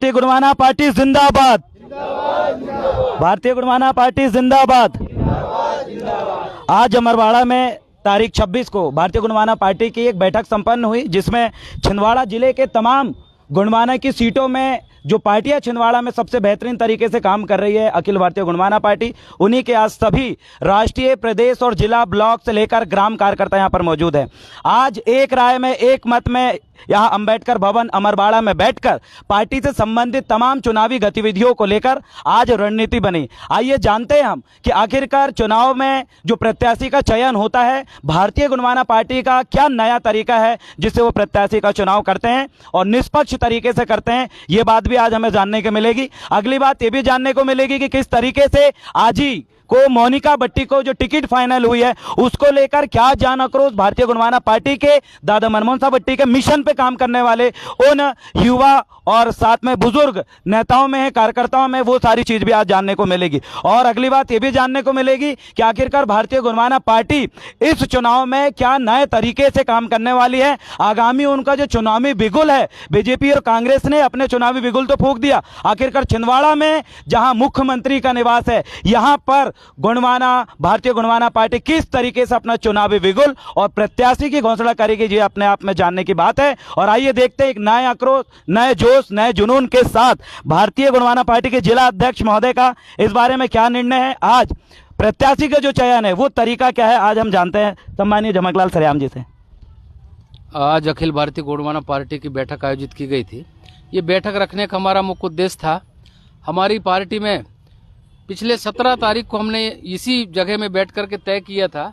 भारतीय गुणवाना पार्टी जिंदाबाद, भारतीय गुणवाना पार्टी जिंदाबाद। आज अमरवाड़ा में तारीख 26 को भारतीय गुणवाना पार्टी की एक बैठक संपन्न हुई, जिसमें छिंदवाड़ा जिले के तमाम गुणवाना की सीटों में जो पार्टियां छिंदवाड़ा में सबसे बेहतरीन तरीके से काम कर रही है, अखिल भारतीय गुणवाना पार्टी, उन्हीं के आज सभी राष्ट्रीय, प्रदेश और जिला, ब्लॉक से लेकर ग्राम कार्यकर्ता यहां पर मौजूद है। आज एक राय में, एक मत में यहां अंबेडकर भवन अमरवाड़ा में बैठकर पार्टी से संबंधित तमाम चुनावी गतिविधियों को लेकर आज रणनीति बनी। आइए जानते हैं हम कि आखिरकार चुनाव में जो प्रत्याशी का चयन होता है, भारतीय गुणवाना पार्टी का क्या नया तरीका है जिससे वो प्रत्याशी का चुनाव करते हैं और निष्पक्ष तरीके से करते हैं। ये बात भी आज हमें जानने को मिलेगी। अगली बात ये भी जानने को मिलेगी कि किस तरीके से आज ही को मोनिका बट्टी को जो टिकट फाइनल हुई है उसको लेकर क्या जान आक्रोश भारतीय गुणवाना पार्टी के दादा मनमोहन साहब बट्टी के मिशन पे काम करने वाले उन युवा और साथ में बुजुर्ग नेताओं में है, कार्यकर्ताओं में, वो सारी चीज भी आज जानने को मिलेगी। और अगली बात ये भी जानने को मिलेगी कि आखिरकार भारतीय गुणवाना पार्टी इस चुनाव में क्या नए तरीके से काम करने वाली है। आगामी उनका जो चुनावी बिगुल है, बीजेपी और कांग्रेस ने अपने चुनावी बिगुल तो फूंक दिया, आखिरकार छिंदवाड़ा में जहां मुख्यमंत्री का निवास है, यहां पर गुणवाना, भारतीय गुणवाना पार्टी किस तरीके से अपना चुनावी बिगुल और प्रत्याशी की घोषणा करेगी, ये अपने आप में जानने की बात है। और आइए देखते हैं एक नए आक्रोश, नए जोश, नए जुनून के साथ भारतीय गुणवाना पार्टी के जिला अध्यक्ष महोदय का इस बारे में क्या निर्णय है, आज प्रत्याशी का जो चयन है वो तरीका क्या है, आज हम जानते हैं सम्मानीय झमकलाल सरेआम जी से। आज अखिल भारतीय गुणवाना पार्टी की बैठक आयोजित की गई थी। ये बैठक रखने का हमारा मुख्य उद्देश्य था, हमारी पार्टी में पिछले 17 तारीख को हमने इसी जगह में बैठ करके तय किया था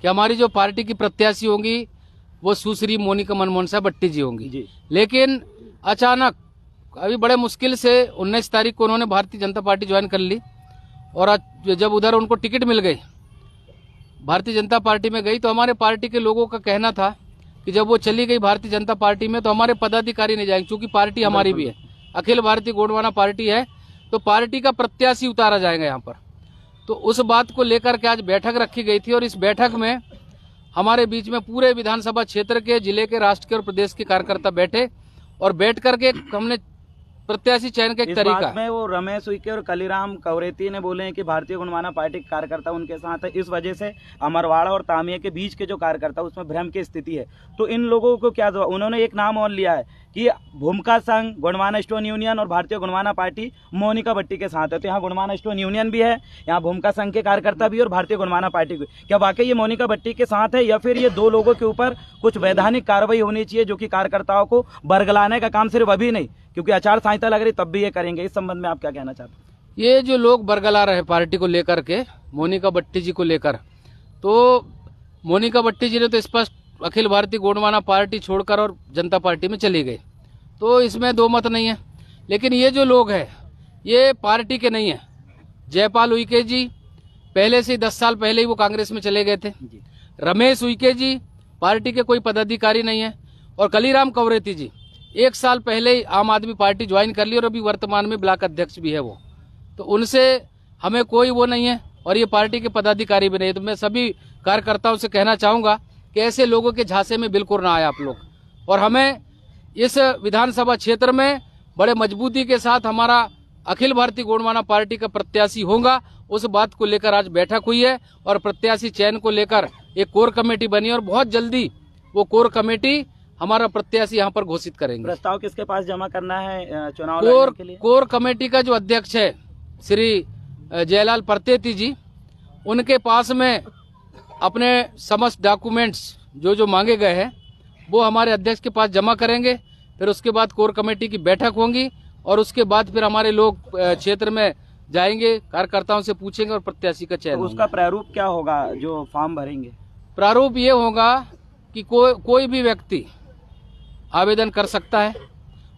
कि हमारी जो पार्टी की प्रत्याशी होंगी वो सुश्री मोनिका मनमोहन साहब बट्टी जी होंगी। लेकिन अचानक अभी बड़े मुश्किल से 19 तारीख को उन्होंने भारतीय जनता पार्टी ज्वाइन कर ली और जब उधर उनको टिकट मिल गई, भारतीय जनता पार्टी में गई, तो हमारे पार्टी के लोगों का कहना था कि जब वो चली गई भारतीय जनता पार्टी में तो हमारे पदाधिकारी नहीं जाएंगे, क्योंकि पार्टी हमारी भी है, अखिल भारतीय गुणवाना पार्टी है, तो पार्टी का प्रत्याशी उतारा जाएगा यहाँ पर। तो उस बात को लेकर के आज बैठक रखी गई थी और इस बैठक में हमारे बीच में पूरे विधानसभा क्षेत्र के, जिले के, राष्ट्र के और प्रदेश के कार्यकर्ता बैठे और बैठ करके हमने प्रत्याशी चयन का एक तरीका में वो रमेश उइके और कलीराम कवरेती ने बोले हैं कि भारतीय गुणवाना पार्टी के कार्यकर्ता उनके साथ है, इस वजह से अमरवाड़ा और तामिया के बीच के जो कार्यकर्ता उसमें भ्रम की स्थिति है। तो इन लोगों को क्या जवाब, उन्होंने एक नाम और लिया है कि भूमिका संघ, गुणवाना स्टोन यूनियन और भारतीय गुणवाना पार्टी मोनिका बट्टी के साथ है। तो यहाँ गुणवाना स्टोन यूनियन भी है, यहाँ भूमिका संघ के कार्यकर्ता भी और भारतीय गुणवाना पार्टी भी। क्या वाकई ये मोनिका बट्टी के साथ है या फिर ये दो लोगों के ऊपर कुछ वैधानिक कार्रवाई होनी चाहिए जो कि कार्यकर्ताओं को बरगलाने का काम सिर्फ अभी नहीं, क्योंकि आचार संहिता लग रही तब भी ये करेंगे, इस संबंध में आप क्या कहना चाहते हैं? ये जो लोग बरगला रहे पार्टी को लेकर के, मोनिका बट्टी जी को लेकर, तो मोनिका बट्टी जी ने तो स्पष्ट अखिल भारतीय गुणवाना पार्टी छोड़कर और जनता पार्टी में चली गई, तो इसमें दो मत नहीं है। लेकिन ये जो लोग हैं ये पार्टी के नहीं है। जयपाल उइके जी पहले से 10 साल पहले ही वो कांग्रेस में चले गए थे। रमेश उइके जी पार्टी के कोई पदाधिकारी नहीं है और कलीराम कवरेती जी 1 साल पहले ही आम आदमी पार्टी ज्वाइन कर ली और अभी वर्तमान में ब्लॉक अध्यक्ष भी है वो। तो उनसे हमें कोई वो नहीं है और ये पार्टी के पदाधिकारी भी नहीं है। तो मैं सभी कार्यकर्ताओं से कहना चाहूँगा कि ऐसे लोगों के झांसे में बिल्कुल ना आए आप लोग, और हमें इस विधानसभा क्षेत्र में बड़े मजबूती के साथ हमारा अखिल भारतीय गुणवाना पार्टी का प्रत्याशी होगा, उस बात को लेकर आज बैठक हुई है और प्रत्याशी चयन को लेकर एक कोर कमेटी बनी और बहुत जल्दी वो कोर कमेटी हमारा प्रत्याशी यहाँ पर घोषित करेंगे। प्रस्ताव किसके पास जमा करना है चुनाव कोर के लिए? कोर कमेटी का जो अध्यक्ष है श्री जयलाल परतेती जी, उनके पास में अपने समस्त डॉक्यूमेंट्स जो मांगे गए हैं वो हमारे अध्यक्ष के पास जमा करेंगे। फिर उसके बाद कोर कमेटी की बैठक होगी और उसके बाद फिर हमारे लोग क्षेत्र में जाएंगे, कार्यकर्ताओं से पूछेंगे और प्रत्याशी का चयन। तो उसका प्रारूप क्या होगा जो फॉर्म भरेंगे? प्रारूप ये होगा कि कोई भी व्यक्ति आवेदन कर सकता है,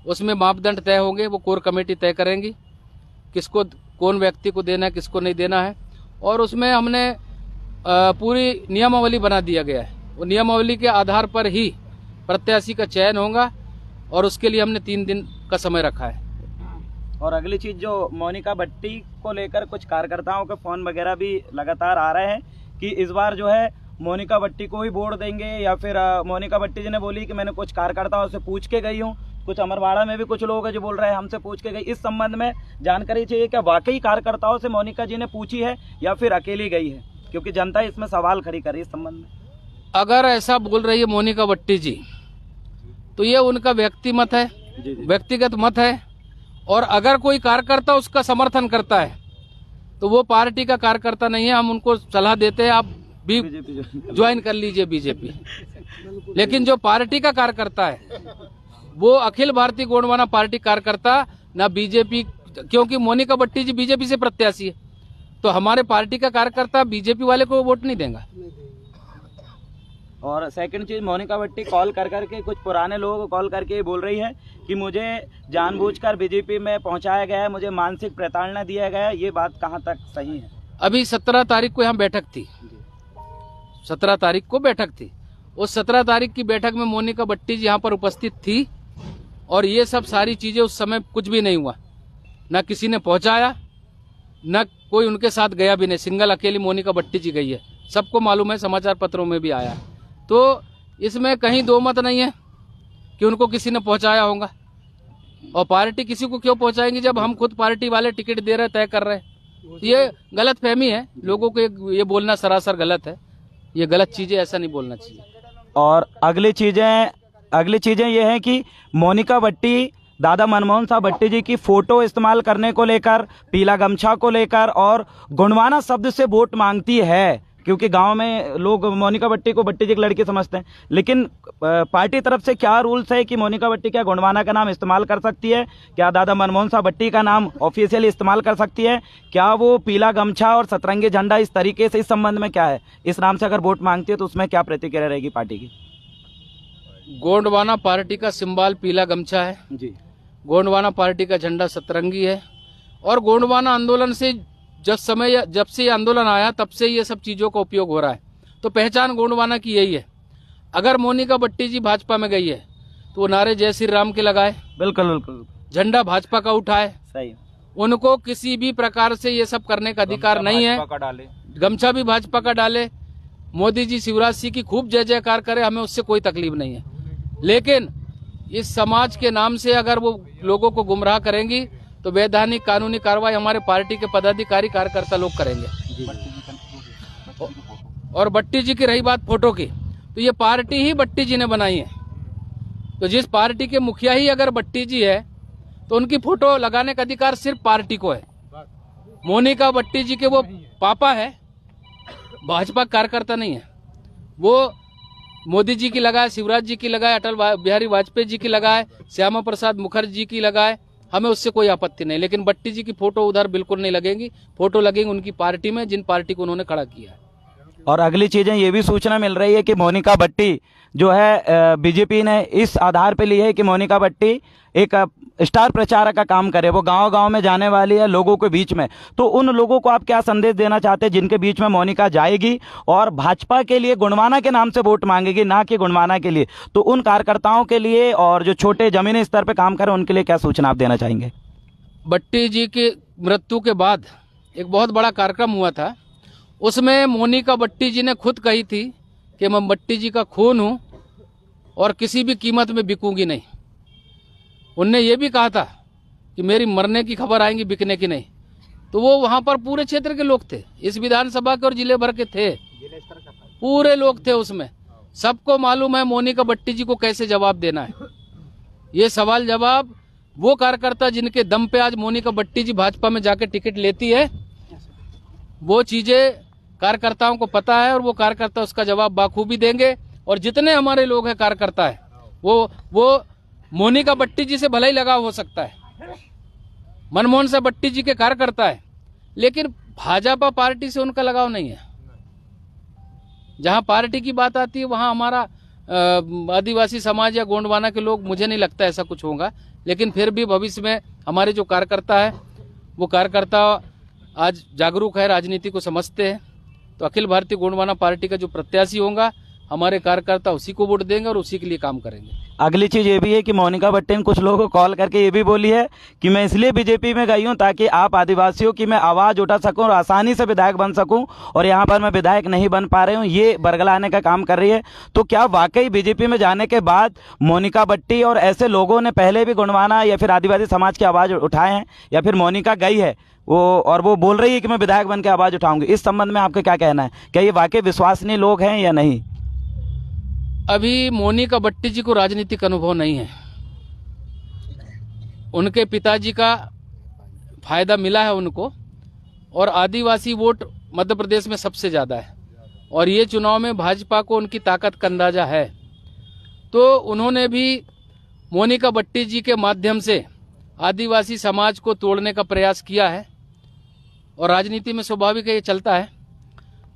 उसमें मापदंड तय होंगे, वो कोर कमेटी तय करेंगी किसको, कौन व्यक्ति को देना है, किसको नहीं देना है, और उसमें हमने पूरी नियमावली बना दिया गया है। वो नियमावली के आधार पर ही प्रत्याशी का चयन होगा और उसके लिए हमने 3 दिन का समय रखा है। और अगली चीज जो मोनिका बट्टी को लेकर कुछ कार्यकर्ताओं के फोन वगैरह भी लगातार आ रहे हैं कि इस बार जो है मोनिका बट्टी को ही वोट देंगे, या फिर मोनिका बट्टी जी ने बोली कि मैंने कुछ कार्यकर्ताओं से पूछ के गई हूँ कुछ अमरवाड़ा में भी कुछ लोग हैं जो बोल रहे हैं हमसे पूछ के गई। इस संबंध में जानकारी चाहिए, क्या वाकई कार्यकर्ताओं से मोनिका जी ने पूछी है या फिर अकेली गई है, क्योंकि जनता इसमें सवाल खड़ी कर रही है इस संबंध में। अगर ऐसा बोल रही है मोनिका भट्टी जी तो ये उनका व्यक्तिमत है, व्यक्तिगत मत है। और अगर कोई कार्यकर्ता उसका समर्थन करता है तो वो पार्टी का कार्यकर्ता नहीं है। हम उनको सलाह देते हैं आप भी ज्वाइन कर लीजिए बीजेपी। लेकिन जो पार्टी का कार्यकर्ता है वो अखिल भारतीय गोंडवाना पार्टी कार्यकर्ता, ना बीजेपी, क्योंकि मोनिका भट्टी जी बीजेपी से प्रत्याशी है, तो हमारे पार्टी का कार्यकर्ता बीजेपी वाले को वोट नहीं देगा। और सेकंड चीज, मोनिका भट्टी कॉल कर करके कुछ पुराने लोगों को कॉल करके बोल रही है कि मुझे जानबूझकर बीजेपी में पहुंचाया गया है, मुझे मानसिक प्रताड़ना दिया गया है। ये बात कहां तक सही है? अभी 17 तारीख को यहाँ बैठक थी, 17 तारीख को बैठक थी। उस 17 तारीख की बैठक में मोनिका भट्टी जी यहाँ पर उपस्थित थी और ये सब सारी चीजें उस समय कुछ भी नहीं हुआ, न किसी ने पहुंचाया, न कोई उनके साथ गया भी नहीं। सिंगल अकेली मोनिका भट्टी जी गई है, सबको मालूम है, समाचार पत्रों में भी आया है। तो इसमें कहीं दो मत नहीं है कि उनको किसी ने पहुंचाया होगा। और पार्टी किसी को क्यों पहुंचाएंगे जब हम खुद पार्टी वाले टिकट दे रहे, तय कर रहे हैं। ये गलत फहमी है लोगों को, ये बोलना सरासर गलत है। ये गलत चीजें ऐसा नहीं बोलना चाहिए। और अगली चीजें ये हैं कि मोनिका भट्टी दादा मनमोहन साहब भट्टी जी की फोटो इस्तेमाल करने को लेकर, पीला गमछा को लेकर और गोंडवाना शब्द से वोट मांगती है, क्योंकि गांव में लोग मोनिका भट्टी को भट्टी जी की लड़की समझते हैं। लेकिन पार्टी तरफ से क्या रूल्स है कि मोनिका भट्टी क्या गोंडवाना का नाम इस्तेमाल कर सकती है? क्या दादा मनमोहन साहब भट्टी का नाम ऑफिशियली इस्तेमाल कर सकती है? क्या वो पीला गमछा और सतरंगी झंडा इस तरीके से, इस संबंध में क्या है? इस नाम से अगर वोट मांगती है तो उसमें क्या प्रतिक्रिया रहेगी पार्टी की? गोंडवाना पार्टी का सिंबल पीला गमछा है जी। गोंडवाना पार्टी का झंडा सतरंगी है। और गोंडवाना आंदोलन से जब से ये आंदोलन आया तब से ये सब चीजों का उपयोग हो रहा है। तो पहचान गोंडवाना की यही है। अगर मोनिका भट्टी जी भाजपा में गई है तो वो नारे जय श्री राम के लगाए, बिल्कुल बिल्कुल, झंडा भाजपा का उठाए। सही। उनको किसी भी प्रकार से ये सब करने का अधिकार नहीं है। गमछा भी भाजपा का डाले, मोदी जी शिवराज सिंह की खूब जय जयकार करे, हमें उससे कोई तकलीफ नहीं है। लेकिन इस समाज के नाम से अगर वो लोगों को गुमराह करेंगी तो वैधानिक कानूनी कार्रवाई हमारे पार्टी के पदाधिकारी कार्यकर्ता लोग करेंगे। और भट्टी जी की रही बात फोटो की, तो ये पार्टी ही भट्टी जी ने बनाई है। तो जिस पार्टी के मुखिया ही अगर भट्टी जी है तो उनकी फोटो लगाने का अधिकार सिर्फ पार्टी को है। मोनिका भट्टी जी के वो पापा है, भाजपा कार्यकर्ता नहीं है। वो मोदी जी की लगाए, शिवराज जी की लगाए, अटल बिहारी वाजपेयी जी की लगाए, श्यामा प्रसाद मुखर्जी जी की लगाए, हमें उससे कोई आपत्ति नहीं। लेकिन भट्टी जी की फोटो उधर बिल्कुल नहीं लगेगी। फोटो लगेगी उनकी पार्टी में, जिन पार्टी को उन्होंने खड़ा किया है। और अगली चीजें ये भी सूचना मिल रही है कि मोनिका भट्टी जो है बीजेपी ने इस आधार पे ली है कि मोनिका भट्टी एक स्टार प्रचारक का काम करे, वो गांव-गांव में जाने वाली है लोगों के बीच में। तो उन लोगों को आप क्या संदेश देना चाहते हैं जिनके बीच में मोनिका जाएगी और भाजपा के लिए गोंडवाना के नाम से वोट मांगेगी, ना कि गोंडवाना के लिए? तो उन कार्यकर्ताओं के लिए और जो छोटे जमीनी स्तर पर काम करें उनके लिए क्या सूचना आप देना चाहेंगे? भट्टी जी की मृत्यु के बाद एक बहुत बड़ा कार्यक्रम हुआ था, उसमें मोनिका भट्टी जी ने खुद कही थी कि मैं भट्टी जी का खून हूं और किसी भी कीमत में बिकूंगी नहीं। उनने ये भी कहा था कि मेरी मरने की खबर आएंगी, बिकने की नहीं। तो वो वहां पर पूरे क्षेत्र के लोग थे, इस विधानसभा के और जिले भर के थे, पूरे लोग थे उसमें। सबको मालूम है मोनिका भट्टी जी को कैसे जवाब देना है। ये सवाल जवाब वो कार्यकर्ता जिनके दम पे आज मोनिका भट्टी जी भाजपा में जाके टिकट लेती है, वो चीजें कार्यकर्ताओं को पता है और वो कार्यकर्ता उसका जवाब बाखूबी देंगे। और जितने हमारे लोग हैं कार्यकर्ता है, वो मोनिका भट्टी जी से भले ही लगाव हो सकता है, मनमोहन साहब भट्टी जी के कार्यकर्ता है, लेकिन भाजपा पार्टी से उनका लगाव नहीं है। जहां पार्टी की बात आती है वहां हमारा आदिवासी समाज या गोंडवाना के लोग, मुझे नहीं लगता ऐसा कुछ होगा। लेकिन फिर भी भविष्य में हमारे जो कार्यकर्ता है, वो कार्यकर्ता आज जागरूक है, राजनीति को समझते हैं। तो अखिल भारतीय गोंडवाना पार्टी का जो प्रत्याशी होगा हमारे कार्यकर्ता उसी को वोट देंगे और उसी के लिए काम करेंगे। अगली चीज ये भी है कि मोनिका बट्टी ने कुछ लोगों को कॉल करके ये भी बोली है कि मैं इसलिए बीजेपी में गई हूं ताकि आप आदिवासियों की मैं आवाज उठा सकूं और आसानी से विधायक बन सकूं, और यहां पर मैं विधायक नहीं बन पा रही हूं, ये बरगलाने का काम कर रही है। तो क्या वाकई बीजेपी में जाने के बाद मोनिका बट्टी और ऐसे लोगों ने पहले भी गोंडवाना या फिर आदिवासी समाज की आवाज उठाए हैं, या फिर मोनिका गई है वो बोल रही है कि मैं विधायक बन के आवाज उठाऊंगी? इस संबंध में आपका क्या कहना है? क्या ये वाकई विश्वसनीय लोग हैं या नहीं? अभी मोनिका बट्टी जी को राजनीतिक अनुभव नहीं है। उनके पिताजी का फायदा मिला है उनको, और आदिवासी वोट मध्य प्रदेश में सबसे ज़्यादा है, और ये चुनाव में भाजपा को उनकी ताकत का अंदाजा है। तो उन्होंने भी मोनिका बट्टी जी के माध्यम से आदिवासी समाज को तोड़ने का प्रयास किया है, और राजनीति में स्वाभाविक है ये चलता है।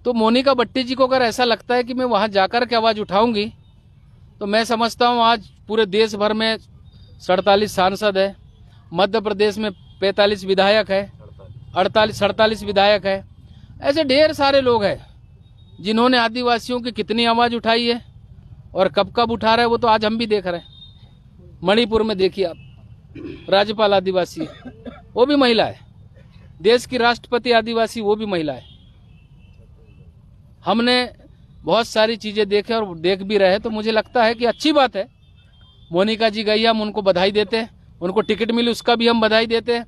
तो मोनिका बट्टी जी को अगर ऐसा लगता है कि मैं वहाँ जाकर के आवाज़ उठाऊंगी, तो मैं समझता हूँ आज पूरे देश भर में 47 सांसद है, मध्य प्रदेश में 45 विधायक है, 47 विधायक है, ऐसे ढेर सारे लोग हैं जिन्होंने आदिवासियों की कितनी आवाज़ उठाई है और कब कब उठा रहे हैं, वो तो आज हम भी देख रहे हैं। मणिपुर में देखिए आप, राज्यपाल आदिवासी है, वो भी महिला है। देश की राष्ट्रपति आदिवासी, वो भी महिला है। हमने बहुत सारी चीज़ें देखे और देख भी रहे, तो मुझे लगता है कि अच्छी बात है। मोनिका जी गई, हम उनको बधाई देते हैं, उनको टिकट मिली उसका भी हम बधाई देते हैं,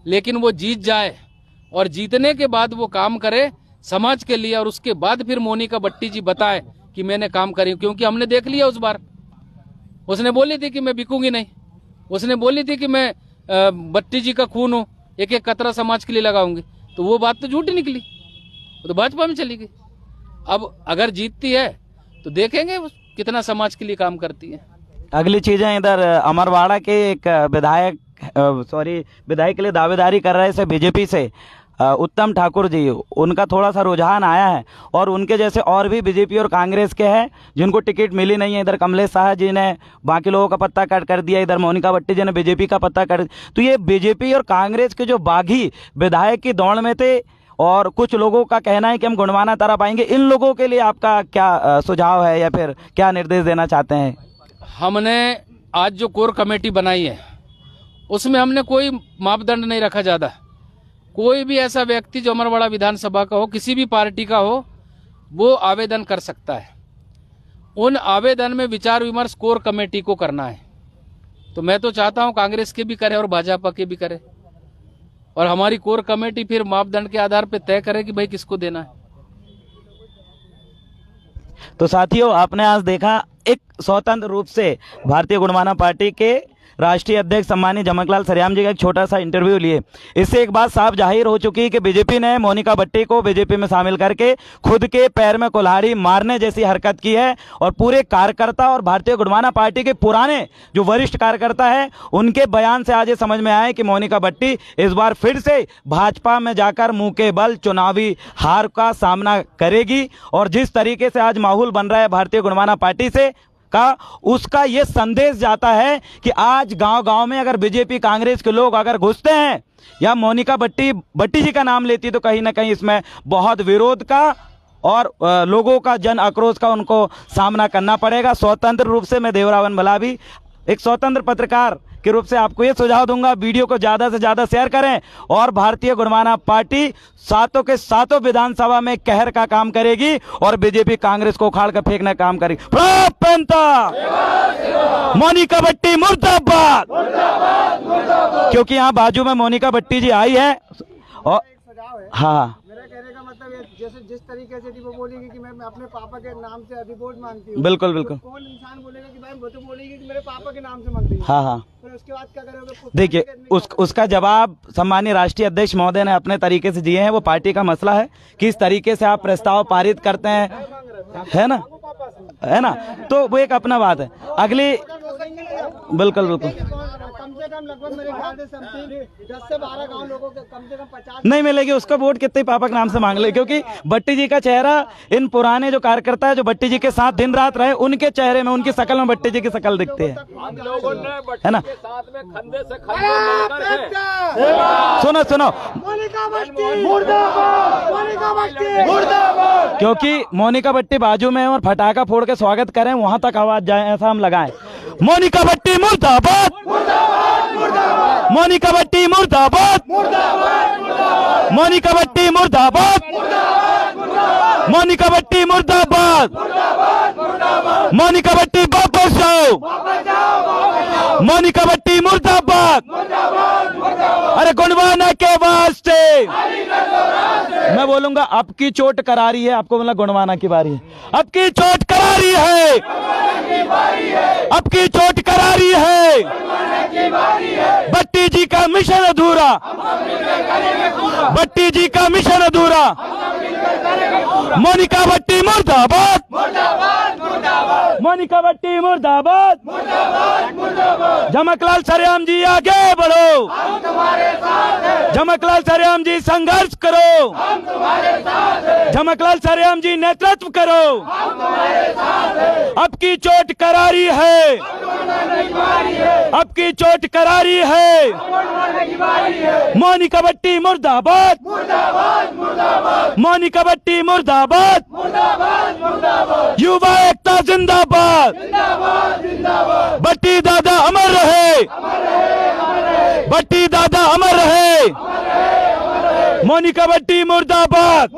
लेकिन वो जीत जाए और जीतने के बाद वो काम करे समाज के लिए, और उसके बाद फिर मोनिका बट्टी जी बताए कि मैंने काम करी। क्योंकि हमने देख लिया उस बार, उसने बोली थी कि मैं बिकूंगी नहीं, उसने बोली थी कि मैं बट्टी जी का खून हूँ, एक एक कतरा समाज के लिए लगाऊंगी, तो वो बात तो झूठी निकली, वो तो भाजपा में चली गई। अब अगर जीतती है तो देखेंगे कितना समाज के लिए काम करती है। अगली चीजें, इधर अमरवाड़ा के एक विधायक के लिए दावेदारी कर रहे थे बीजेपी से उत्तम ठाकुर जी, उनका थोड़ा सा रुझान आया है, और उनके जैसे और भी बीजेपी और कांग्रेस के हैं जिनको टिकट मिली नहीं है। इधर कमलेश शाह जी ने बाकी लोगों का पत्ता कट कर दिया, इधर मोनिका बट्टी जी ने बीजेपी का पत्ता कट। तो ये बीजेपी और कांग्रेस के जो बागी विधायक की दौड़ में थे, और कुछ लोगों का कहना है कि हम गोंडवाना तरह पाएंगे। इन लोगों के लिए आपका क्या सुझाव है या फिर क्या निर्देश देना चाहते हैं? हमने आज जो कोर कमेटी बनाई है उसमें हमने कोई मापदंड नहीं रखा ज़्यादा। कोई भी ऐसा व्यक्ति जो अमरवाड़ा विधानसभा का हो, किसी भी पार्टी का हो, वो आवेदन कर सकता है। उन आवेदन में विचार विमर्श कोर कमेटी को करना है। तो मैं तो चाहता हूं कांग्रेस के भी करे और भाजपा के भी करे, और हमारी कोर कमेटी फिर मापदंड के आधार पर तय करे कि भाई किसको देना है। तो साथियों, आपने आज देखा एक स्वतंत्र रूप से भारतीय गोंडवाना पार्टी के राष्ट्रीय अध्यक्ष सम्मानित जमकलाल सरियाम जी का एक छोटा सा इंटरव्यू लिए। इससे एक बात साफ जाहिर हो चुकी है कि बीजेपी ने मोनिका बट्टी को बीजेपी में शामिल करके खुद के पैर में कुल्हाड़ी मारने जैसी हरकत की है, और पूरे कार्यकर्ता और भारतीय गोंडवाना पार्टी के पुराने जो वरिष्ठ कार्यकर्ता हैं, उनके बयान से आज ये समझ में आया है कि मोनिका बट्टी इस बार फिर से भाजपा में जाकर मुंह के बल चुनावी हार का सामना करेगी। और जिस तरीके से आज माहौल बन रहा है भारतीय गोंडवाना पार्टी से का, उसका ये संदेश जाता है कि आज गांव-गांव में अगर बीजेपी कांग्रेस के लोग अगर घुसते हैं या मोनिका बट्टी जी का नाम लेती, तो कहीं ना कहीं इसमें बहुत विरोध का और लोगों का जन आक्रोश का उनको सामना करना पड़ेगा। स्वतंत्र रूप से मैं देवरावन भलावी एक स्वतंत्र पत्रकार के रूप से आपको ये सुझाव दूंगा, वीडियो को ज़्यादा से ज़्यादा शेयर करें, और भारतीय गोंडवाना पार्टी सातों के सातों विधानसभा में कहर का काम करेगी और बीजेपी कांग्रेस को उखाड़ कर फेंकने का काम करेगी। मोनिका बट्टी मुर्दाबाद, क्योंकि यहाँ बाजू में मोनिका बट्टी जी आई है। और हाँ, मेरा कहने का मतलब ये, जैसे जिस तरीके से वो बोलेगी कि मैं अपने पापा के नाम से अधिवोट मांगती हूँ, बिल्कुल बिल्कुल, तो कौन इंसान बोलेगा कि भाई वो तो बोलेगी कि मेरे पापा के नाम से मांगती हूँ। हाँ हाँ, फिर उसके बाद क्या करोगे? देखिए उसका जवाब सम्मानीय राष्ट्रीय अध्यक्ष महोदय ने अपने तरीके से दिए हैं। वो पार्टी का मसला है, किस तरीके से आप प्रस्ताव पारित करते हैं, है ना, है ना, तो वो एक अपना बात है। अगली बिल्कुल बिल्कुल, कम से कम लगभग मेरे ख्याल से समथिंग 10 से 12 गांव लोगों के कम से कम 50 नहीं मिलेगी, उसका वोट कितने पापा के नाम से मांग ले, क्योंकि भट्टी जी का चेहरा इन पुराने जो कार्यकर्ता है जो भट्टी जी के साथ दिन रात रहे, उनके चेहरे में, उनकी शकल में भट्टी जी की शकल दिखती है ना। साथ में खंधे से खंधे मिलकर के सुनो सुनो, मोनिका भट्टी मुर्दाबाद, मोनिका भट्टी मुर्दाबाद। क्योंकि मोनिका भट्टी बाजू में है और फटाका फोड़ के स्वागत करें, वहां तक आवाज जाए ऐसा हम लगाएं। मोनिका भट्टी मुर्दाबाद, मोनिका भट्टी मुर्दाबाद, मोनिका भट्टी मुर्दाबाद, मोनिका भट्टी मुर्दाबाद, मोनिका भट्टी वापस जाओ, मोनिका भट्टी मुर्दाबाद। अरे गुणवाना के वास्ते मैं बोलूंगा, अब की चोट करारी है, आपको बोला गुणवाना की बारी है, अब की चोट करारी है, अब की चोट करारी है। भट्टी जी का मिशन अधूरा, भट्टी जी का मिशन अधूरा। मोनिका भट्टी मुर्दाबाद, मोनिका भट्टी मुर्दाबाद। झमकलाल सरेआम जी आगे बढ़ो, झमकलाल सरेआम जी संघर्ष करो, झमकलाल सरेआम जी नेतृत्व करो। अब की चोट करारी है, अब की चोट करारी है। मोनिका भट्टी मुर्दाबाद, मोनिका भट्टी मुर्दाबाद, युवा एकता जिंदाबाद, भट्टी दादा अमर रहे, भट्टी दादा अमर रहे। मोनिका भट्टी मुर्दाबाद।